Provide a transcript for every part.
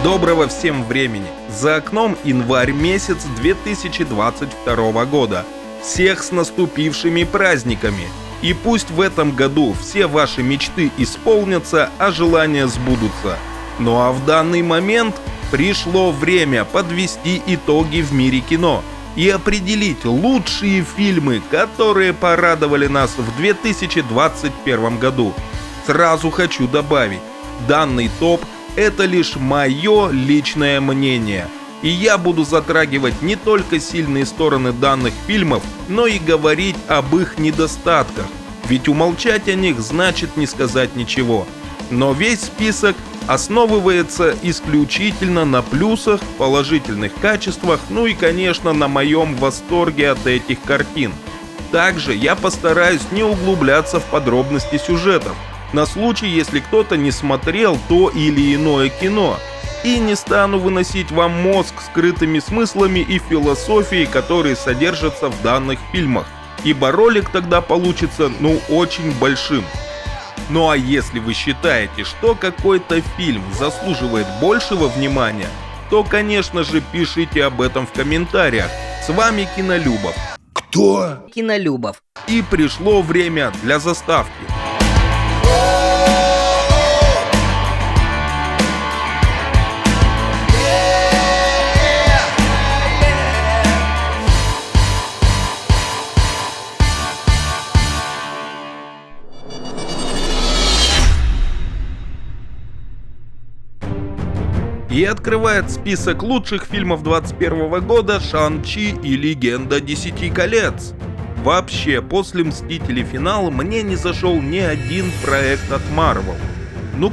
Доброго всем времени! За окном январь месяц 2022 года. Всех с наступившими праздниками! И пусть в этом году все ваши мечты исполнятся, а желания сбудутся. Ну а в данный момент пришло время подвести итоги в мире кино и определить лучшие фильмы, которые порадовали нас в 2021 году. Сразу хочу добавить, данный топ – это лишь мое личное мнение. И я буду затрагивать не только сильные стороны данных фильмов, но и говорить об их недостатках. Ведь умолчать о них значит не сказать ничего. Но весь список основывается исключительно на плюсах, положительных качествах, ну и, конечно, на моем восторге от этих картин. Также я постараюсь не углубляться в подробности сюжетов, на случай, если кто-то не смотрел то или иное кино, и не стану выносить вам мозг скрытыми смыслами и философией, которые содержатся в данных фильмах, ибо ролик тогда получится очень большим. Ну а если вы считаете, что какой-то фильм заслуживает большего внимания, то, конечно же, пишите об этом в комментариях. С вами Кинолюбов. Кто? Кинолюбов. И пришло время для заставки. И открывает список лучших фильмов 2021 года «Шан-Чи и Легенда 10 колец». Вообще, после «Мстителей. Финал» мне не зашел ни один проект от Marvel.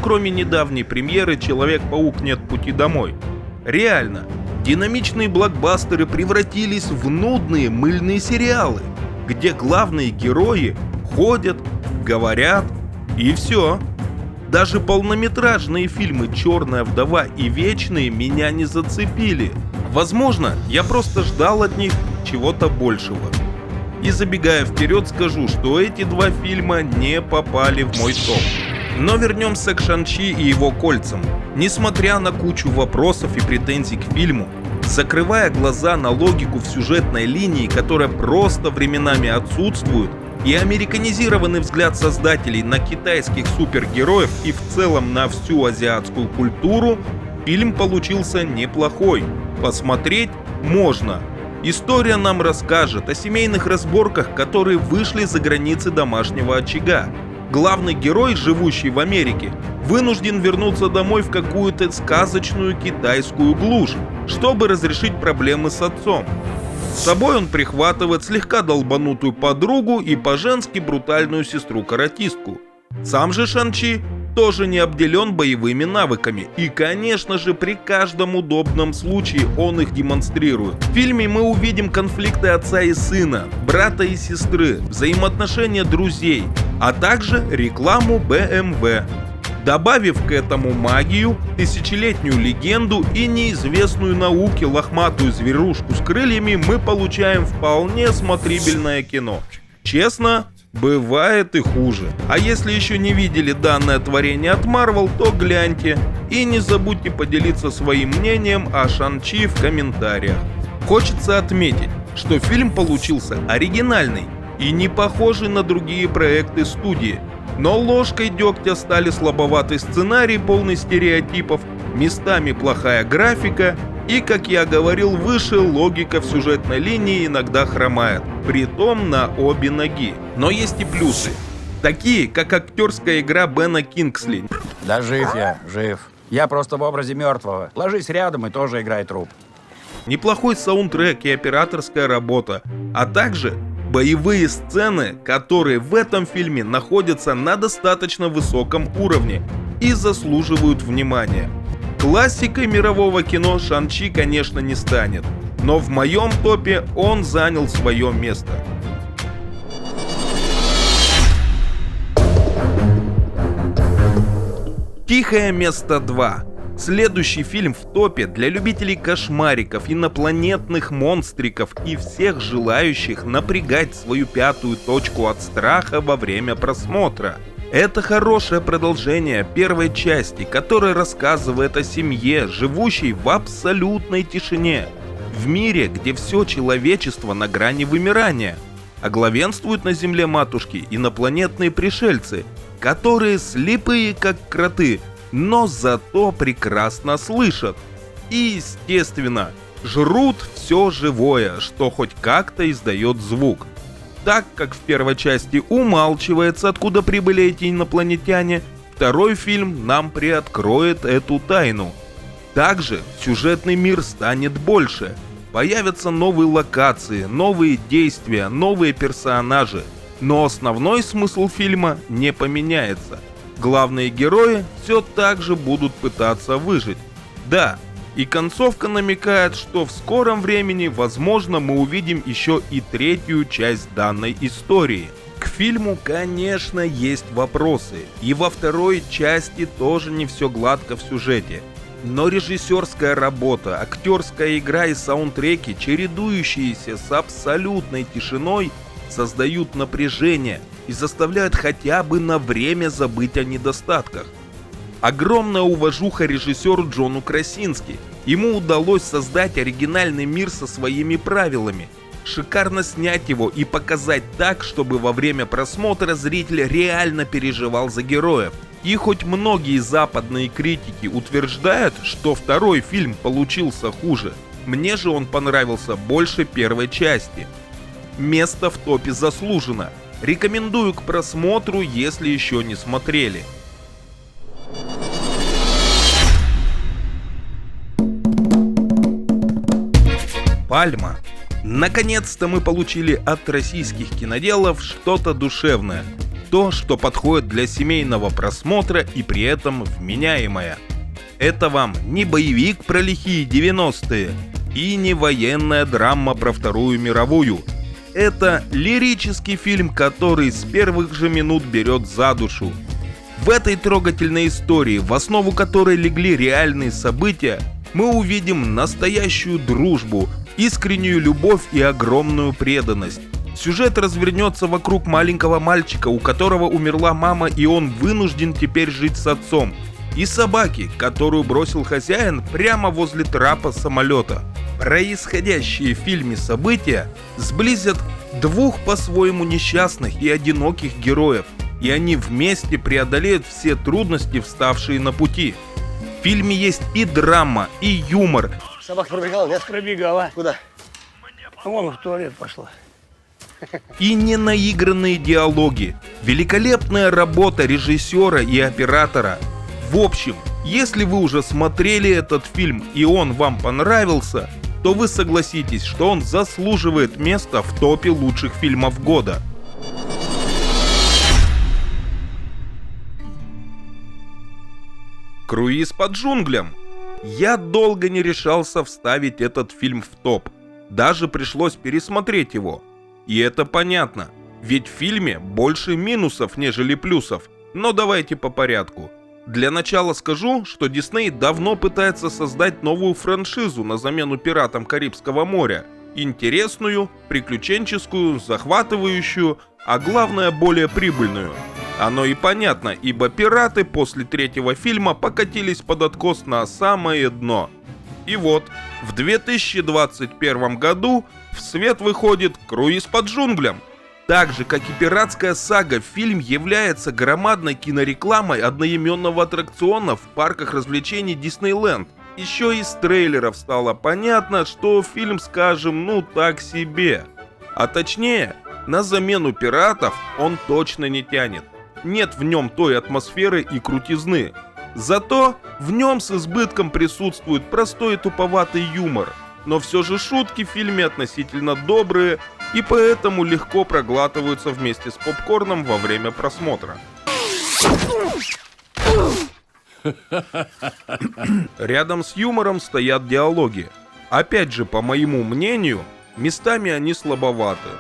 Кроме недавней премьеры «Человек-паук. Нет пути домой». Реально, динамичные блокбастеры превратились в нудные мыльные сериалы, где главные герои ходят, говорят и все. Даже полнометражные фильмы «Черная вдова» и «Вечные» меня не зацепили. Возможно, я просто ждал от них чего-то большего. И забегая вперед, скажу, что эти два фильма не попали в мой топ. Но вернемся к Шан-Чи и его кольцам. Несмотря на кучу вопросов и претензий к фильму, закрывая глаза на логику в сюжетной линии, которая просто временами отсутствует, и американизированный взгляд создателей на китайских супергероев и в целом на всю азиатскую культуру, фильм получился неплохой. Посмотреть можно. История нам расскажет о семейных разборках, которые вышли за границы домашнего очага. Главный герой, живущий в Америке, вынужден вернуться домой в какую-то сказочную китайскую глушь, чтобы разрешить проблемы с отцом. С собой он прихватывает слегка долбанутую подругу и по-женски брутальную сестру-каратистку. Сам же Шан-Чи тоже не обделен боевыми навыками, и, конечно же, при каждом удобном случае он их демонстрирует. В фильме мы увидим конфликты отца и сына, брата и сестры, взаимоотношения друзей, а также рекламу BMW. Добавив к этому магию, тысячелетнюю легенду и неизвестную науке лохматую зверушку с крыльями, мы получаем вполне смотрибельное кино. Честно, бывает и хуже. А если еще не видели данное творение от Marvel, то гляньте. И не забудьте поделиться своим мнением о Шан-Чи в комментариях. Хочется отметить, что фильм получился оригинальный и не похожий на другие проекты студии. Но ложкой дегтя стали слабоватый сценарий, полный стереотипов, местами плохая графика и, как я говорил выше, логика в сюжетной линии иногда хромает, притом на обе ноги. Но есть и плюсы, такие как актерская игра Бена Кингсли. Да жив я, жив. Я просто в образе мертвого. Ложись рядом и тоже играй труп. Неплохой саундтрек и операторская работа, а также боевые сцены, которые в этом фильме находятся на достаточно высоком уровне и заслуживают внимания. Классикой мирового кино Шан-Чи, конечно, не станет, но в моем топе он занял свое место. «Тихое место 2». Следующий фильм в топе для любителей кошмариков, инопланетных монстриков и всех желающих напрягать свою пятую точку от страха во время просмотра. Это хорошее продолжение первой части, которая рассказывает о семье, живущей в абсолютной тишине, в мире, где все человечество на грани вымирания, а главенствуют на земле матушки инопланетные пришельцы, которые слепые как кроты, но зато прекрасно слышат. И, естественно, жрут все живое, что хоть как-то издает звук. Так как в первой части умалчивается, откуда прибыли эти инопланетяне, второй фильм нам приоткроет эту тайну. Также сюжетный мир станет больше. Появятся новые локации, новые действия, новые персонажи. Но основной смысл фильма не поменяется. Главные герои все так же будут пытаться выжить. Да, и концовка намекает, что в скором времени, возможно, мы увидим еще и третью часть данной истории. К фильму, конечно, есть вопросы. И во второй части тоже не все гладко в сюжете. Но режиссерская работа, актерская игра и саундтреки, чередующиеся с абсолютной тишиной, создают напряжение и заставляют хотя бы на время забыть о недостатках. Огромная уважуха режиссеру Джону Красински. Ему удалось создать оригинальный мир со своими правилами. Шикарно снять его и показать так, чтобы во время просмотра зритель реально переживал за героев. И хоть многие западные критики утверждают, что второй фильм получился хуже, мне же он понравился больше первой части. Место в топе заслужено. Рекомендую к просмотру, если еще не смотрели. Пальма. Наконец-то мы получили от российских киноделов что-то душевное. То, что подходит для семейного просмотра и при этом вменяемое. Это вам не боевик про лихие 90-е и не военная драма про Вторую мировую. Это лирический фильм, который с первых же минут берет за душу. В этой трогательной истории, в основу которой легли реальные события, мы увидим настоящую дружбу, искреннюю любовь и огромную преданность. Сюжет развернется вокруг маленького мальчика, у которого умерла мама, и он вынужден теперь жить с отцом. И собаки, которую бросил хозяин прямо возле трапа самолета. Происходящие в фильме события сблизят двух по-своему несчастных и одиноких героев, и они вместе преодолеют все трудности, вставшие на пути. В фильме есть и драма, и юмор. Собака пробегала, нет? Пробегала. Куда? Вон в туалет пошла. И ненаигранные диалоги. Великолепная работа режиссера и оператора. В общем, если вы уже смотрели этот фильм и он вам понравился, то вы согласитесь, что он заслуживает места в топе лучших фильмов года. Круиз по джунглям. Я долго не решался вставить этот фильм в топ. Даже пришлось пересмотреть его. И это понятно, ведь в фильме больше минусов, нежели плюсов. Но давайте по порядку. Для начала скажу, что Дисней давно пытается создать новую франшизу на замену «Пиратам Карибского моря». Интересную, приключенческую, захватывающую, а главное более прибыльную. Оно и понятно, ибо пираты после третьего фильма покатились под откос на самое дно. И вот, в 2021 году в свет выходит «Круиз по джунглям». Так же, как и пиратская сага, фильм является громадной кинорекламой одноименного аттракциона в парках развлечений Диснейленд. Еще из трейлеров стало понятно, что фильм, скажем, ну так себе. А точнее, на замену пиратов он точно не тянет. Нет в нем той атмосферы и крутизны. Зато в нем с избытком присутствует простой и туповатый юмор. Но все же шутки в фильме относительно добрые и поэтому легко проглатываются вместе с попкорном во время просмотра. Рядом с юмором стоят диалоги. Опять же, по моему мнению, местами они слабоваты.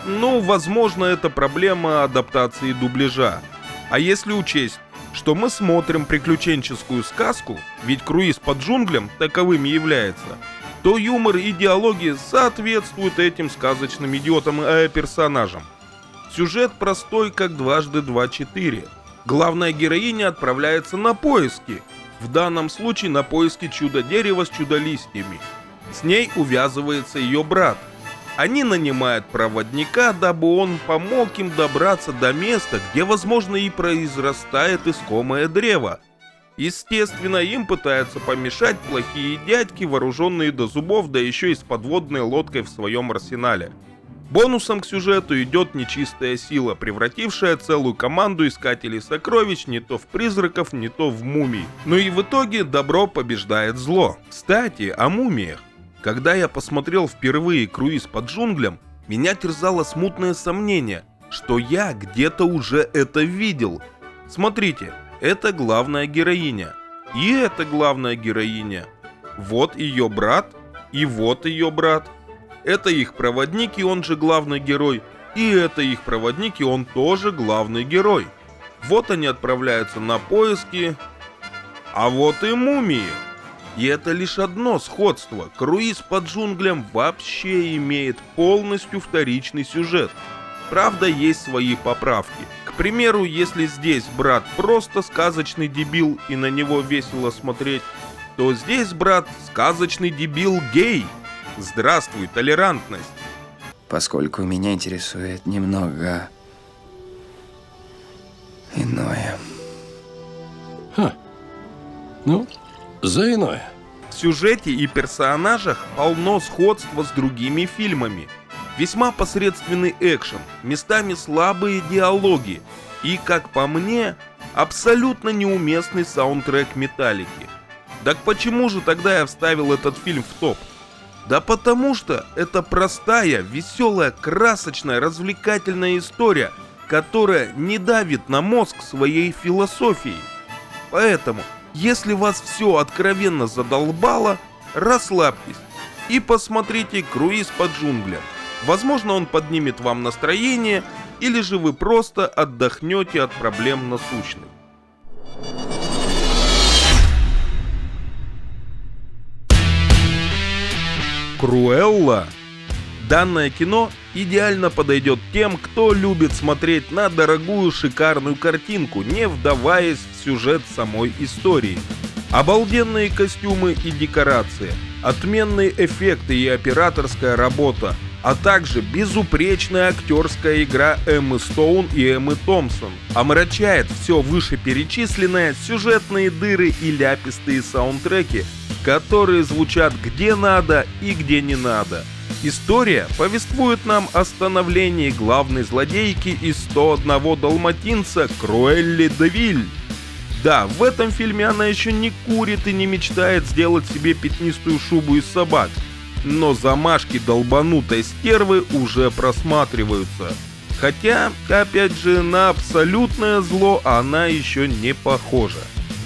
Ну, возможно, это проблема адаптации дубляжа. А если учесть, что мы смотрим приключенческую сказку, ведь «Круиз по джунглям» таковым и является, то юмор и диалоги соответствуют этим сказочным идиотам и персонажам. Сюжет простой, как дважды два 4. главная героиня отправляется на поиски. В данном случае на поиски чудо-дерева с чудо-листьями. С ней увязывается ее брат. Они нанимают проводника, дабы он помог им добраться до места, где, возможно, и произрастает искомое древо. Естественно, им пытаются помешать плохие дядьки, вооруженные до зубов, да еще и с подводной лодкой в своем арсенале. Бонусом к сюжету идет нечистая сила, превратившая целую команду искателей сокровищ не то в призраков, не то в мумий. Ну и в итоге добро побеждает зло. Кстати, о мумиях. Когда я посмотрел впервые «Круиз по джунглям», меня терзало смутное сомнение, что я где-то уже это видел. Смотрите, это главная героиня. И это главная героиня. Вот ее брат, и вот ее брат. Это их проводник, и он же главный герой. И это их проводник, и он тоже главный герой. Вот они отправляются на поиски. А вот и мумии. И это лишь одно сходство. «Круиз по джунглям» вообще имеет полностью вторичный сюжет. Правда, есть свои поправки. К примеру, если здесь брат просто сказочный дебил и на него весело смотреть, то здесь брат сказочный дебил гей. Здравствуй, толерантность. Поскольку меня интересует немного иное. Ну, за иное. В сюжете и персонажах полно сходства с другими фильмами. Весьма посредственный экшен, местами слабые диалоги и, как по мне, абсолютно неуместный саундтрек Металлики. Так почему же тогда я вставил этот фильм в топ? Да потому что это простая, веселая, красочная, развлекательная история, которая не давит на мозг своей философией. Поэтому, если вас все откровенно задолбало, расслабьтесь и посмотрите «Круиз по джунглям». Возможно, он поднимет вам настроение, или же вы просто отдохнете от проблем насущных. Круэлла. Данное кино идеально подойдет тем, кто любит смотреть на дорогую шикарную картинку, не вдаваясь в сюжет самой истории. Обалденные костюмы и декорации, отменные эффекты и операторская работа, а также безупречная актерская игра Эммы Стоун и Эммы Томпсон. Омрачает все вышеперечисленное сюжетные дыры и ляпистые саундтреки, которые звучат где надо и где не надо. История повествует нам о становлении главной злодейки из 101 далматинца Круэлли де Виль. Да, в этом фильме она еще не курит и не мечтает сделать себе пятнистую шубу из собак, но замашки долбанутой стервы уже просматриваются. Хотя, опять же, на абсолютное зло она еще не похожа.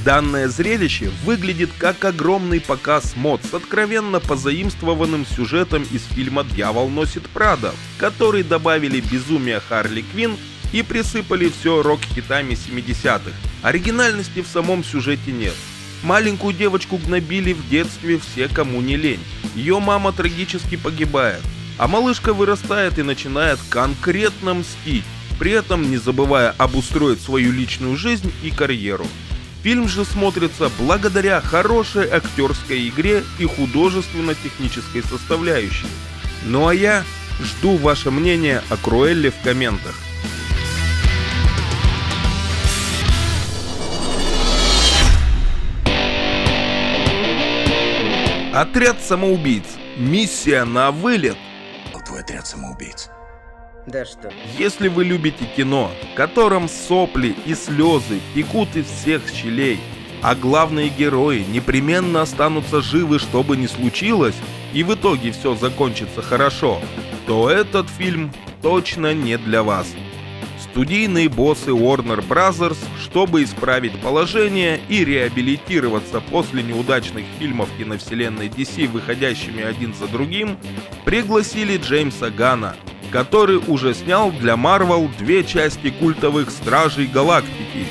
Данное зрелище выглядит как огромный показ мод с откровенно позаимствованным сюжетом из фильма «Дьявол носит Прада», в который добавили безумие Харли Квинн и присыпали все рок-хитами 70-х. Оригинальности в самом сюжете нет. Маленькую девочку гнобили в детстве все, кому не лень. Ее мама трагически погибает, а малышка вырастает и начинает конкретно мстить, при этом не забывая обустроить свою личную жизнь и карьеру. Фильм же смотрится благодаря хорошей актерской игре и художественно-технической составляющей. Ну а я жду ваше мнение о Круэлле в комментах. Отряд самоубийц. Миссия на вылет. Твой отряд самоубийц. Да что? Если вы любите кино, в котором сопли и слезы текут из всех щелей, а главные герои непременно останутся живы, что бы ни случилось, и в итоге все закончится хорошо, то этот фильм точно не для вас. Студийные боссы Warner Bros., чтобы исправить положение и реабилитироваться после неудачных фильмов киновселенной DC, выходящими один за другим, пригласили Джеймса Ганна, который уже снял для Marvel 2 части культовых Стражей Галактики,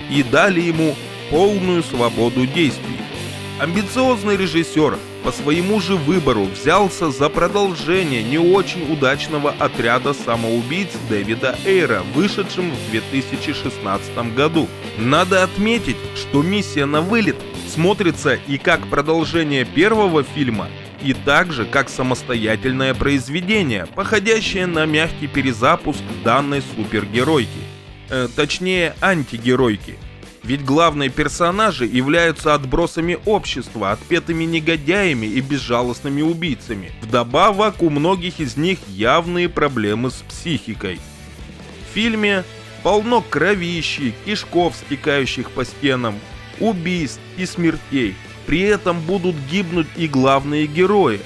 и дали ему полную свободу действий. Амбициозный режиссер по своему же выбору взялся за продолжение не очень удачного «Отряда самоубийц» Дэвида Эйра, вышедшим в 2016 году. Надо отметить, что «Миссия на вылет» смотрится и как продолжение первого фильма, и также как самостоятельное произведение, походящее на мягкий перезапуск данной супергеройки. Точнее, антигеройки. Ведь главные персонажи являются отбросами общества, отпетыми негодяями и безжалостными убийцами. Вдобавок, у многих из них явные проблемы с психикой. В фильме полно кровищи, кишков, стекающих по стенам, убийств и смертей. При этом будут гибнуть и главные герои.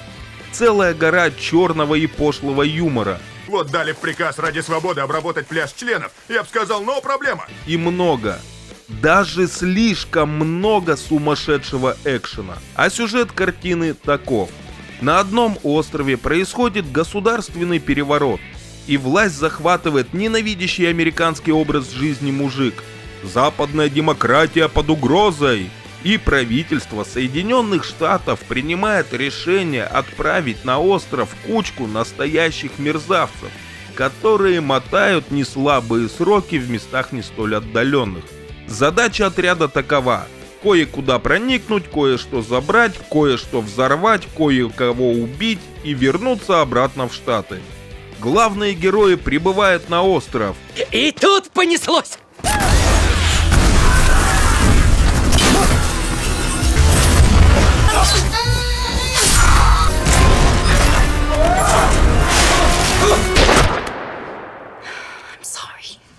Целая гора черного и пошлого юмора. Вот дали в приказ ради свободы обработать пляж членов. Я бы сказал, но проблема. И много. Даже слишком много сумасшедшего экшена. А сюжет картины таков. На одном острове происходит государственный переворот, и власть захватывает ненавидящий американский образ жизни мужик. Западная демократия под угрозой. И правительство Соединенных Штатов принимает решение отправить на остров кучку настоящих мерзавцев, которые мотают неслабые сроки в местах не столь отдаленных. Задача отряда такова: кое-куда проникнуть, кое-что забрать, кое-что взорвать, кое-кого убить и вернуться обратно в Штаты. Главные герои прибывают на остров. И тут понеслось!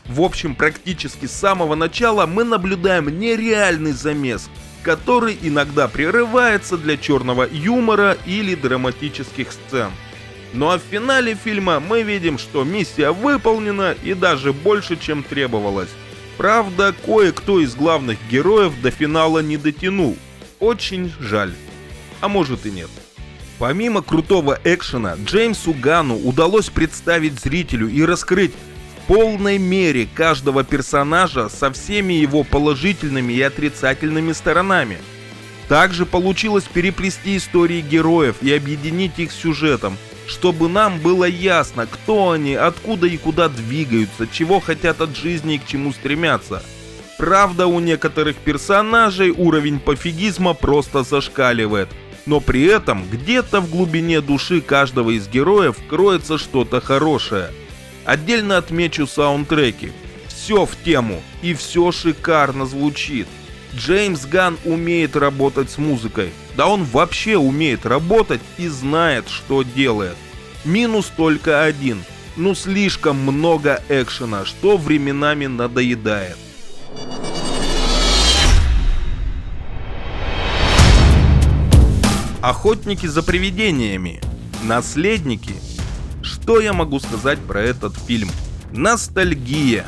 В общем, практически с самого начала мы наблюдаем нереальный замес, который иногда прерывается для черного юмора или драматических сцен. Ну а в финале фильма мы видим, что миссия выполнена и даже больше, чем требовалось. Правда, кое-кто из главных героев до финала не дотянул. Очень жаль. А может и нет. Помимо крутого экшена, Джеймсу Ганну удалось представить зрителю и раскрыть в полной мере каждого персонажа со всеми его положительными и отрицательными сторонами. Также получилось переплести истории героев и объединить их сюжетом, чтобы нам было ясно, кто они, откуда и куда двигаются, чего хотят от жизни и к чему стремятся. Правда, у некоторых персонажей уровень пофигизма просто зашкаливает, но при этом где-то в глубине души каждого из героев кроется что-то хорошее. Отдельно отмечу саундтреки. Все в тему и все шикарно звучит. Джеймс Ганн умеет работать с музыкой. Да он вообще умеет работать и знает, что делает. Минус только один. Ну слишком много экшена, что временами надоедает. Охотники за привидениями. Наследники. Что я могу сказать про этот фильм? Ностальгия.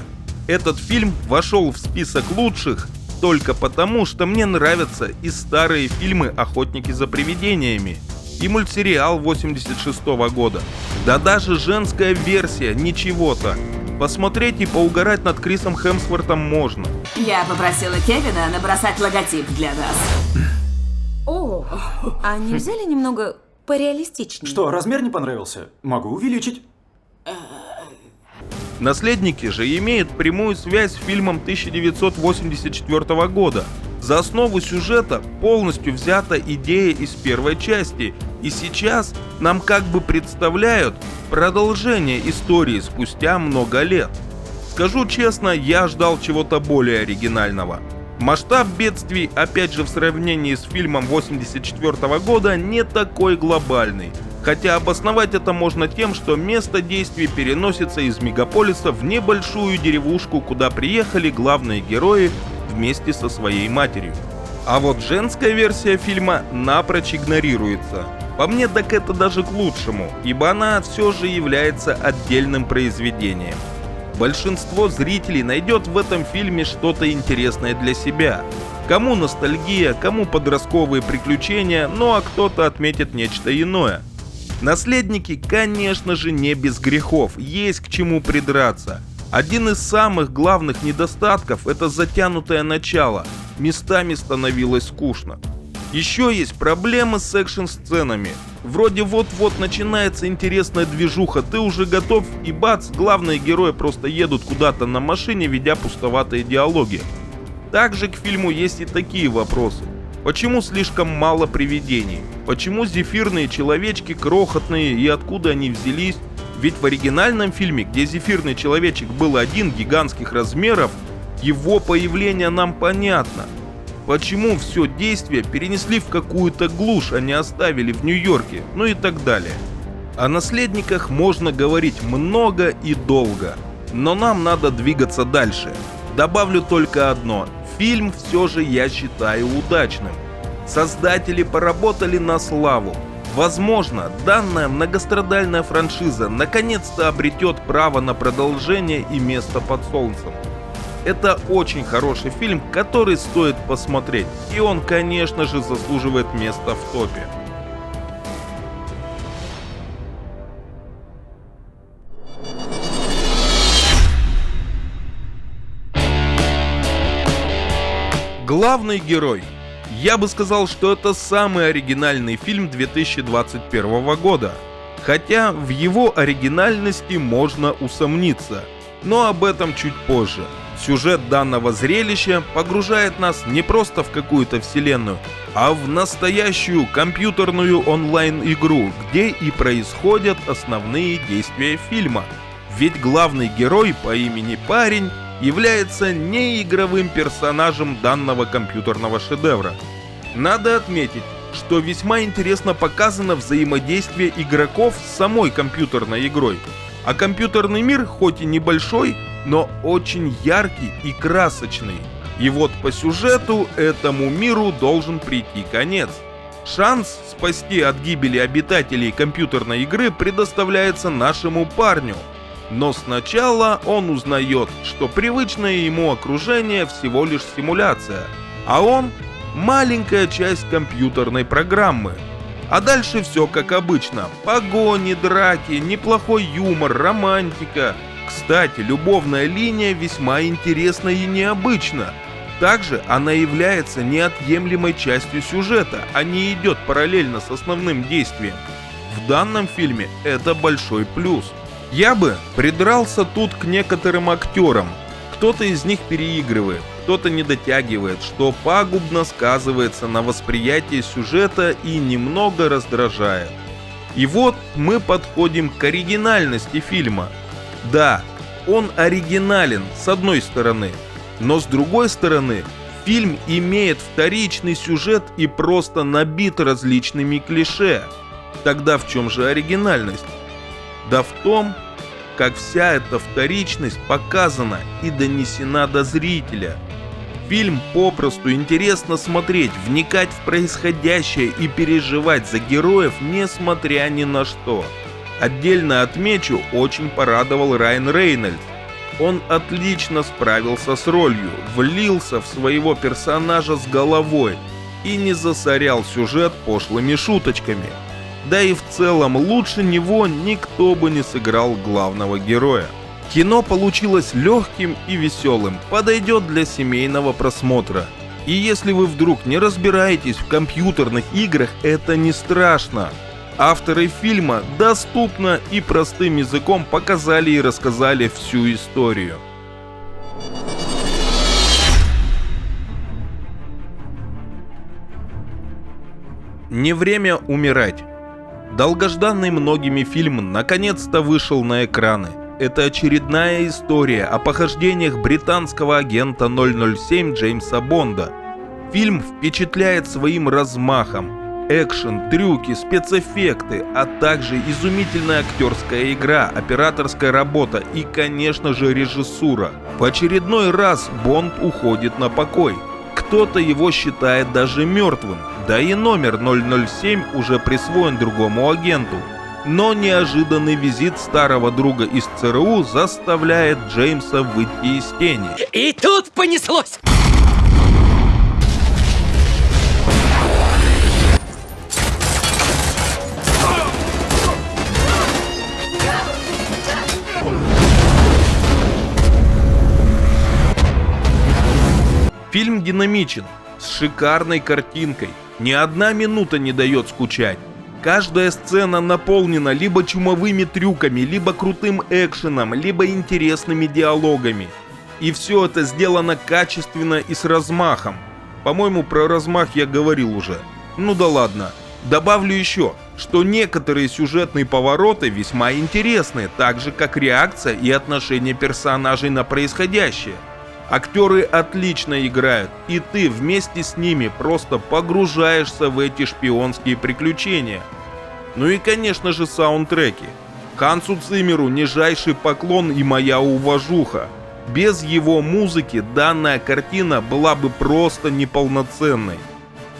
Этот фильм вошел в список лучших только потому, что мне нравятся и старые фильмы «Охотники за привидениями», и мультсериал 86 года. Да даже женская версия ничего-то. Посмотреть и поугарать над Крисом Хемсвортом можно. Я попросила Кевина набросать логотип для нас. О, а нельзя ли немного пореалистичнее? Что, размер не понравился? Могу увеличить. Наследники же имеют прямую связь с фильмом 1984 года. За основу сюжета полностью взята идея из первой части, и сейчас нам как бы представляют продолжение истории спустя много лет. Скажу честно, я ждал чего-то более оригинального. Масштаб бедствий, опять же в сравнении с фильмом 1984 года, не такой глобальный. Хотя обосновать это можно тем, что место действий переносится из мегаполиса в небольшую деревушку, куда приехали главные герои вместе со своей матерью. А вот женская версия фильма напрочь игнорируется. По мне, так это даже к лучшему, ибо она все же является отдельным произведением. Большинство зрителей найдет в этом фильме что-то интересное для себя. Кому ностальгия, кому подростковые приключения, ну а кто-то отметит нечто иное. Наследники, конечно же, не без грехов, есть к чему придраться. Один из самых главных недостатков — это затянутое начало, местами становилось скучно. Еще есть проблемы с экшн-сценами. Вроде вот-вот начинается интересная движуха, ты уже готов, и бац, главные герои просто едут куда-то на машине, ведя пустоватые диалоги. Также к фильму есть и такие вопросы. Почему слишком мало привидений? Почему зефирные человечки крохотные и откуда они взялись? Ведь в оригинальном фильме, где зефирный человечек был один гигантских размеров, его появление нам понятно. Почему все действие перенесли в какую-то глушь, а не оставили в Нью-Йорке, ну и так далее. О наследниках можно говорить много и долго, но нам надо двигаться дальше. Добавлю только одно. Фильм все же я считаю удачным. Создатели поработали на славу. Возможно, данная многострадальная франшиза наконец-то обретет право на продолжение и место под солнцем. Это очень хороший фильм, который стоит посмотреть, и он, конечно же, заслуживает места в топе. Главный герой. Я бы сказал, что это самый оригинальный фильм 2021 года. Хотя в его оригинальности можно усомниться, но об этом чуть позже. Сюжет данного зрелища погружает нас не просто в какую-то вселенную, а в настоящую компьютерную онлайн-игру, где и происходят основные действия фильма. Ведь главный герой по имени Парень является неигровым персонажем данного компьютерного шедевра. Надо отметить, что весьма интересно показано взаимодействие игроков с самой компьютерной игрой. А компьютерный мир хоть и небольшой, но очень яркий и красочный. И вот по сюжету этому миру должен прийти конец. Шанс спасти от гибели обитателей компьютерной игры предоставляется нашему парню. Но сначала он узнает, что привычное ему окружение всего лишь симуляция, а он маленькая часть компьютерной программы. А дальше все как обычно. Погони, драки, неплохой юмор, романтика. Кстати, любовная линия весьма интересна и необычна. Также она является неотъемлемой частью сюжета, а не идет параллельно с основным действием. В данном фильме это большой плюс. Я бы придрался тут к некоторым актерам. Кто-то из них переигрывает, кто-то не дотягивает, что пагубно сказывается на восприятии сюжета и немного раздражает. И вот мы подходим к оригинальности фильма. Да, он оригинален с одной стороны, но с другой стороны, фильм имеет вторичный сюжет и просто набит различными клише. Тогда в чем же оригинальность? Да в том, как вся эта вторичность показана и донесена до зрителя. Фильм попросту интересно смотреть, вникать в происходящее и переживать за героев, несмотря ни на что. Отдельно отмечу, очень порадовал Райан Рейнольдс. Он отлично справился с ролью, влился в своего персонажа с головой и не засорял сюжет пошлыми шуточками. Да и в целом лучше него никто бы не сыграл главного героя. Кино получилось легким и веселым, подойдет для семейного просмотра. И если вы вдруг не разбираетесь в компьютерных играх, это не страшно. Авторы фильма доступно и простым языком показали и рассказали всю историю. Не время умирать. Долгожданный многими фильм наконец-то вышел на экраны. Это очередная история о похождениях британского агента 007 Джеймса Бонда. Фильм впечатляет своим размахом. Экшен, трюки, спецэффекты, а также изумительная актерская игра, операторская работа и, конечно же, режиссура. В очередной раз Бонд уходит на покой. Кто-то его считает даже мертвым, да и номер 007 уже присвоен другому агенту. Но неожиданный визит старого друга из ЦРУ заставляет Джеймса выйти из тени. И тут понеслось! Фильм динамичен, с шикарной картинкой, Ни одна минута не дает скучать. Каждая сцена наполнена либо чумовыми трюками, либо крутым экшеном, либо интересными диалогами. И все это сделано качественно и с размахом. По-моему, про размах я говорил уже. Ну да ладно. Добавлю еще, что некоторые сюжетные повороты весьма интересны, так же как реакция и отношение персонажей на происходящее. Актеры отлично играют, и ты вместе с ними просто погружаешься в эти шпионские приключения. Ну и конечно же саундтреки. Хансу Циммеру нижайший поклон и моя уважуха. Без его музыки данная картина была бы просто неполноценной.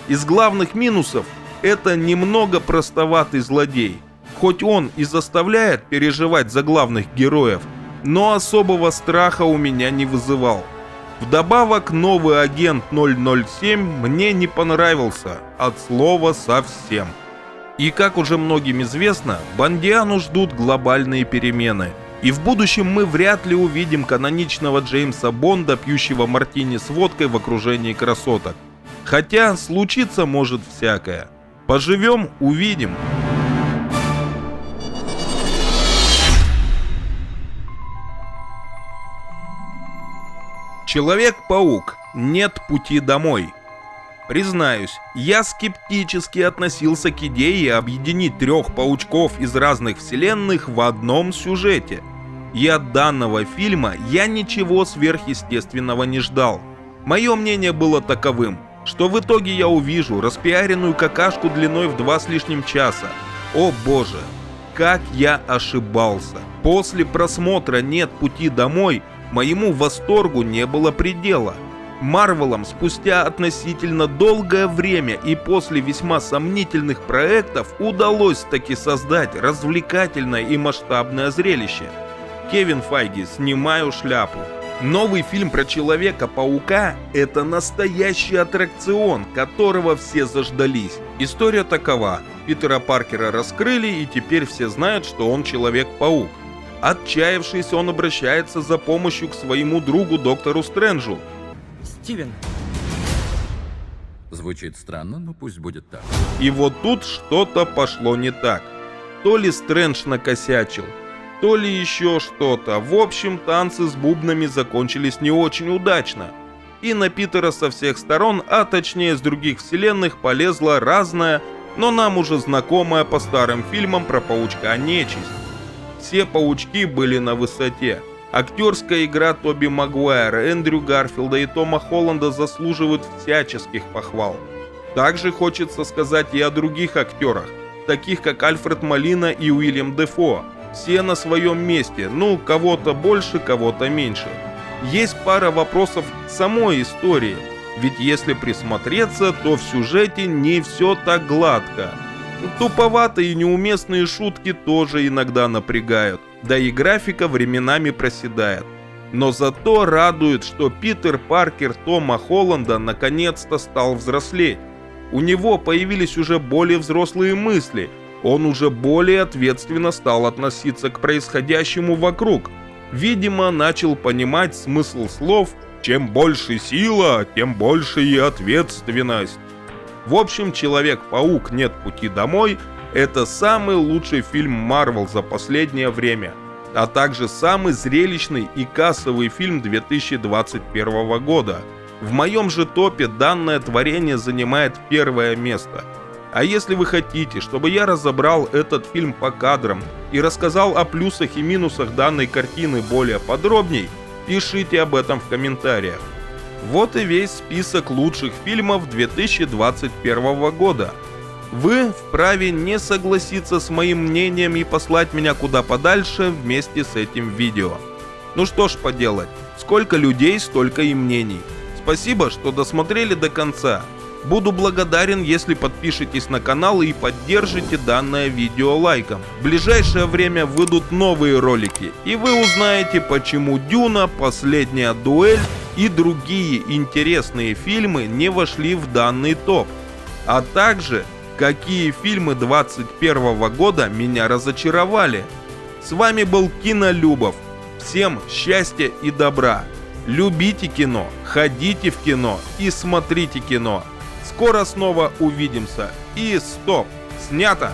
Из главных минусов это немного простоватый злодей. Хоть он и заставляет переживать за главных героев, но особого страха у меня не вызывал. Вдобавок, новый агент 007 мне не понравился, от слова совсем. И как уже многим известно, Бондиану ждут глобальные перемены. И в будущем мы вряд ли увидим каноничного Джеймса Бонда, пьющего мартини с водкой в окружении красоток. Хотя случиться может всякое. Поживем – увидим. Человек-паук. Нет пути домой. Признаюсь, я скептически относился к идее объединить 3 паучков из разных вселенных в одном сюжете. И от данного фильма я ничего сверхъестественного не ждал. Мое мнение было таковым, что в итоге я увижу распиаренную какашку длиной в 2 с лишним часа. О боже, как я ошибался. После просмотра «Нет пути домой» моему восторгу не было предела. Марвелам спустя относительно долгое время и после весьма сомнительных проектов удалось таки создать развлекательное и масштабное зрелище. Кевин Файги, снимаю шляпу. Новый фильм про Человека-паука – это настоящий аттракцион, которого все заждались. История такова. Питера Паркера раскрыли, и теперь все знают, что он Человек-паук. Отчаявшись, он обращается за помощью к своему другу доктору Стрэнджу. Стивен. Звучит странно, но пусть будет так. И вот тут что-то пошло не так. То ли Стрэндж накосячил, то ли еще что-то. В общем, танцы с бубнами закончились не очень удачно. И на Питера со всех сторон, а точнее с других вселенных, полезла разная, но нам уже знакомая по старым фильмам про паучка нечисть. Все паучки были на высоте. Актерская игра Тоби Магуайра, Эндрю Гарфилда и Тома Холланда заслуживают всяческих похвал. Также хочется сказать и о других актерах, таких как Альфред Молина и Уильям Дефо. Все на своем месте, ну, кого-то больше, кого-то меньше. Есть пара вопросов к самой истории, ведь если присмотреться, то в сюжете не все так гладко. Туповатые и неуместные шутки тоже иногда напрягают, да и графика временами проседает. Но зато радует, что Питер Паркер Тома Холланда наконец-то стал взрослеть. У него появились уже более взрослые мысли, он уже более ответственно стал относиться к происходящему вокруг. Видимо, начал понимать смысл слов «чем больше сила, тем больше и ответственность». В общем, Человек-паук «Нет пути домой» — это самый лучший фильм Марвел за последнее время, а также самый зрелищный и кассовый фильм 2021 года. В моем же топе данное творение занимает 1-е место. А если вы хотите, чтобы я разобрал этот фильм по кадрам и рассказал о плюсах и минусах данной картины более подробней, пишите об этом в комментариях. Вот и весь список лучших фильмов 2021 года. Вы вправе не согласиться с моим мнением и послать меня куда подальше вместе с этим видео. Ну что ж поделать, сколько людей, столько и мнений. Спасибо, что досмотрели до конца. Буду благодарен, если подпишитесь на канал и поддержите данное видео лайком. В ближайшее время выйдут новые ролики, и вы узнаете, почему Дюна, Последняя дуэль и другие интересные фильмы не вошли в данный топ. А также, какие фильмы 2021 года меня разочаровали. С вами был Кинолюбов. Всем счастья и добра. Любите кино, ходите в кино и смотрите кино. Скоро снова увидимся. И стоп! Снято!